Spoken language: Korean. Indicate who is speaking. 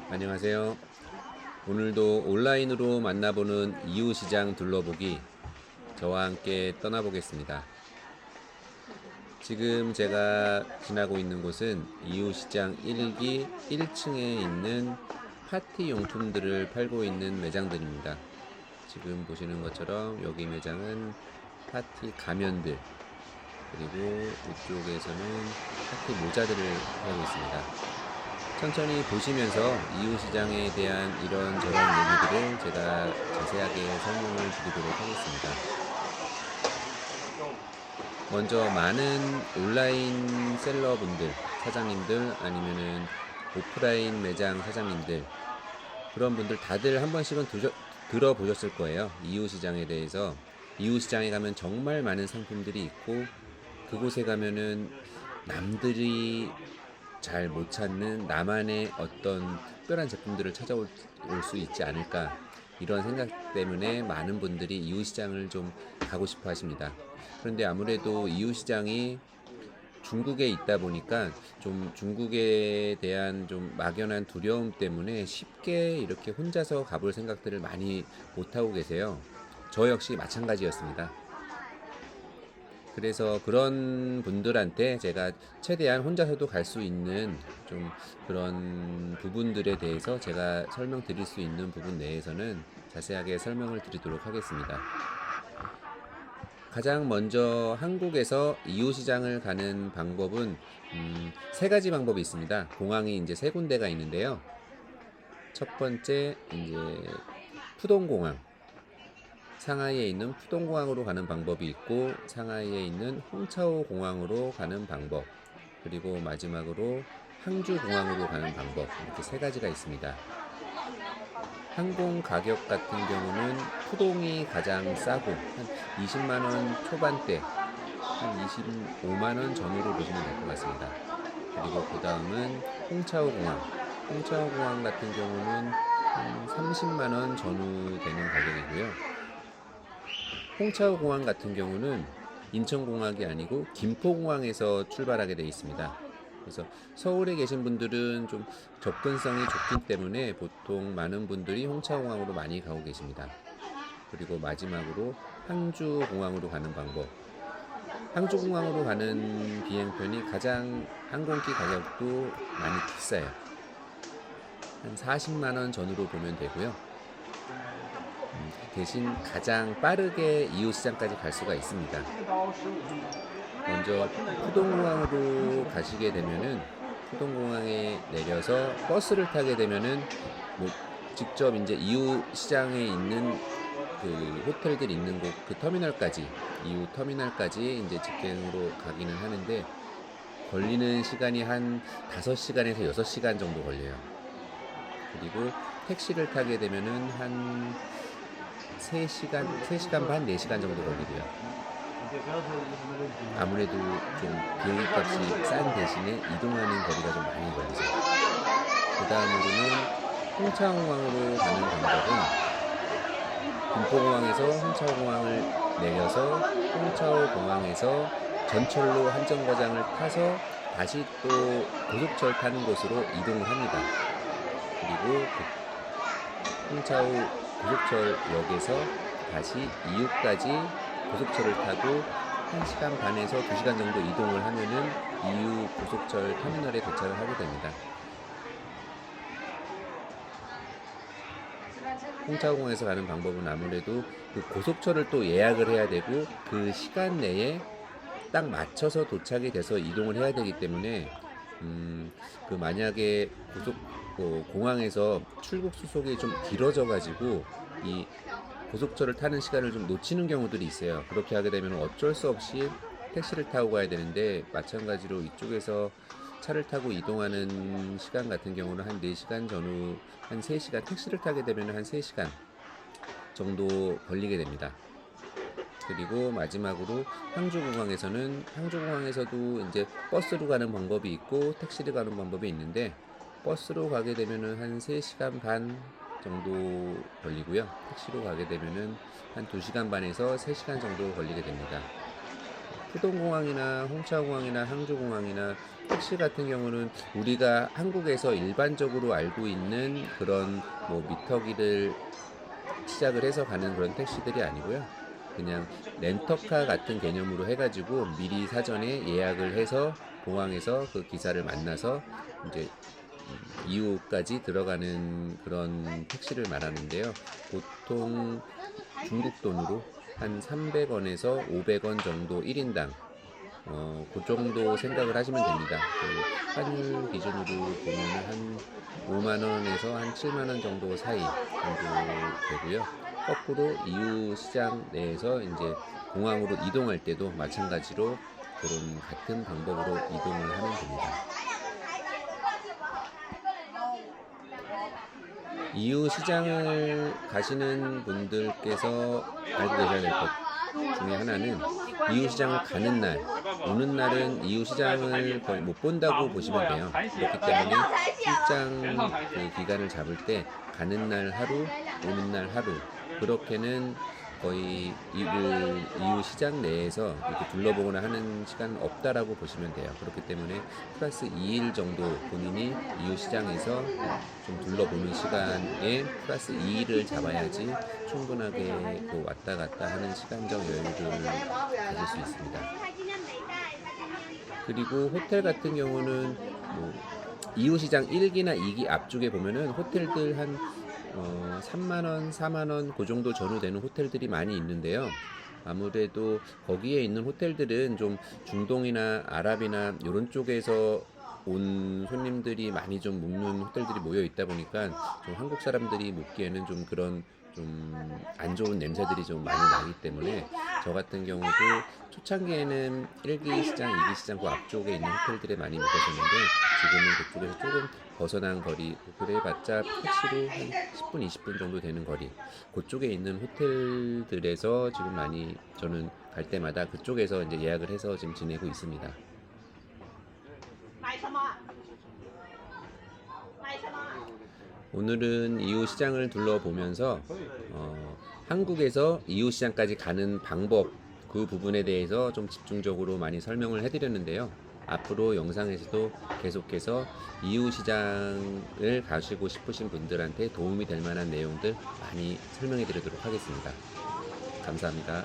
Speaker 1: 안녕하세요. 오늘도 온라인으로 만나보는 이웃시장 둘러보기 저와 함께 떠나보겠습니다. 지금 제가 지나고 있는 곳은 이웃시장 1기 1층에 있는 파티 용품들을 팔고 있는 매장들입니다. 지금 보시는 것처럼 여기 매장은 파티 가면들, 그리고 이쪽에서는 파티 모자들을 팔고 있습니다. 천천히 보시면서 이웃시장에 대한 이런저런 얘기들을 제가 자세하게 설명을 드리도록 하겠습니다. 먼저 많은 온라인 셀러분들, 사장님들, 아니면은 오프라인 매장 사장님들, 그런 분들 다들 한 번씩은 들어보셨을 거예요. 이웃시장에 대해서. 이웃시장에 가면 정말 많은 상품들이 있고, 그곳에 가면은 남들이 잘 못 찾는 나만의 어떤 특별한 제품들을 찾아올 수 있지 않을까, 이런 생각 때문에 많은 분들이 이웃시장을 좀 가고 싶어 하십니다. 그런데 아무래도 이웃시장이 중국에 있다 보니까 좀 중국에 대한 좀 막연한 두려움 때문에 쉽게 이렇게 혼자서 가볼 생각들을 많이 못하고 계세요. 저 역시 마찬가지였습니다. 그래서 그런 분들한테 제가 최대한 혼자서도 갈 수 있는 좀 그런 부분들에 대해서 제가 설명드릴 수 있는 부분 내에서는 자세하게 설명을 드리도록 하겠습니다. 가장 먼저 한국에서 이웃시장을 가는 방법은 세 가지 방법이 있습니다. 공항이 이제 세 군데가 있는데요. 첫 번째 이제 푸동공항, 상하이에 있는 푸동공항으로 가는 방법이 있고, 상하이에 있는 홍차오 공항으로 가는 방법, 그리고 마지막으로 항주공항으로 가는 방법, 이렇게 세 가지가 있습니다. 항공 가격 같은 경우는 푸동이 가장 싸고 한 20만원 초반대, 한 25만원 전후로 보시면 될 것 같습니다. 그리고 그 다음은 홍차오 공항, 홍차오 공항 같은 경우는 한 30만원 전후 되는 가격이고요. 홍차오 공항 같은 경우는 인천공항이 아니고 김포공항에서 출발하게 되어 있습니다. 그래서 서울에 계신 분들은 좀 접근성이 좋기 때문에 보통 많은 분들이 홍차공항으로 많이 가고 계십니다. 그리고 마지막으로 항주공항으로 가는 방법. 항주공항으로 가는 비행편이 가장 항공기 가격도 많이 비싸요. 한 40만원 전후로 보면 되고요. 대신 가장 빠르게 이웃시장까지 갈 수가 있습니다. 먼저 푸동공항으로 가시게 되면은 푸동공항에 내려서 버스를 타게 되면은 뭐 직접 이제 이웃시장에 있는 그 호텔들 있는 곳, 그 터미널까지, 이웃 터미널까지 이제 직행으로 가기는 하는데 걸리는 시간이 한 5시간에서 6시간 정도 걸려요. 그리고 택시를 타게 되면은 한 3시간 반, 4시간 정도 걸리고요. 아무래도 좀 비행기 값이 싼 대신에 이동하는 거리가 좀 많이 걸리죠. 그 다음으로는 홍차공항으로 가는 방법은 김포공항에서 홍차공항을 내려서 홍차공항에서 전철로 한정거장을 타서 다시 또 고속철 타는 곳으로 이동을 합니다. 그리고 홍차오 고속철역에서 다시 이웃까지 고속철을 타고 1시간 반에서 2시간 정도 이동을 하면은 이웃 고속철 터미널에 도착을 하게 됩니다. 홍차공항에서 가는 방법은 아무래도 그 고속철을 또 예약을 해야 되고 그 시간 내에 딱 맞춰서 도착이 돼서 이동을 해야 되기 때문에 그 만약에 공항에서 출국 수속이 좀 길어져 가지고 이 고속철을 타는 시간을 좀 놓치는 경우들이 있어요. 그렇게 하게 되면 어쩔 수 없이 택시를 타고 가야 되는데, 마찬가지로 이쪽에서 차를 타고 이동하는 시간 같은 경우는 한 4시간 전후 한 3시간, 택시를 타게 되면 한 3시간 정도 걸리게 됩니다. 그리고 마지막으로 항주공항에서도 이제 버스로 가는 방법이 있고 택시로 가는 방법이 있는데, 버스로 가게 되면은 한 3시간 반 정도 걸리고요. 택시로 가게 되면은 한 2시간 반에서 3시간 정도 걸리게 됩니다. 푸동공항이나 홍차공항이나 항주공항이나 택시 같은 경우는 우리가 한국에서 일반적으로 알고 있는 그런 뭐 미터기를 시작을 해서 가는 그런 택시들이 아니고요. 그냥 렌터카 같은 개념으로 해가지고 미리 사전에 예약을 해서 공항에서 그 기사를 만나서 이제 이후까지 들어가는 그런 택시를 말하는데요. 보통 중국 돈으로 한 300원에서 500원 정도 1인당 그 정도 생각을 하시면 됩니다. 그 환율 기준으로 보면 한 5만 원에서 한 7만 원 정도 사이 정도 되고요. 거꾸로 이유 시장 내에서 이제 공항으로 이동할 때도 마찬가지로 그런 같은 방법으로 이동을 하면 됩니다. 이유 시장을 가시는 분들께서 알고 계셔야 될 것 중에 하나는 이유 시장을 가는 날, 오는 날은 이유 시장을 거의 못 본다고 보시면 돼요. 그렇기 때문에 출장 그 기간을 잡을 때 가는 날 하루, 오는 날 하루 그렇게는 거의 이유 시장 내에서 이렇게 둘러보거나 하는 시간은 없다라고 보시면 돼요. 그렇기 때문에 플러스 2일 정도 본인이 이유 시장에서 좀 둘러보는 시간에 플러스 2일을 잡아야지 충분하게 또 왔다 갔다 하는 시간적 여유를 가질 수 있습니다. 그리고 호텔 같은 경우는 뭐 이유시장 1기나 2기 앞쪽에 보면은 호텔들 한 3만원, 4만원 그 정도 전후되는 호텔들이 많이 있는데요. 아무래도 거기에 있는 호텔들은 좀 중동이나 아랍이나 이런 쪽에서 온 손님들이 많이 좀 묵는 호텔들이 모여 있다 보니까 좀 한국 사람들이 묵기에는 좀 그런 좀 안 좋은 냄새들이 좀 많이 나기 때문에 저 같은 경우도 초창기에는 1기 시장, 2기 시장 그 앞쪽에 있는 호텔들에 많이 묵었었는데 지금은 그쪽에서 조금 벗어난 거리, 그래봤자 택시로 한 10분, 20분 정도 되는 거리 그쪽에 있는 호텔들에서 지금 많이 저는 갈 때마다 그쪽에서 이제 예약을 해서 지금 지내고 있습니다. 오늘은 이웃 시장을 둘러보면서 한국에서 이웃 시장까지 가는 방법 그 부분에 대해서 좀 집중적으로 많이 설명을 해드렸는데요. 앞으로 영상에서도 계속해서 이웃 시장을 가시고 싶으신 분들한테 도움이 될 만한 내용들 많이 설명해 드리도록 하겠습니다. 감사합니다.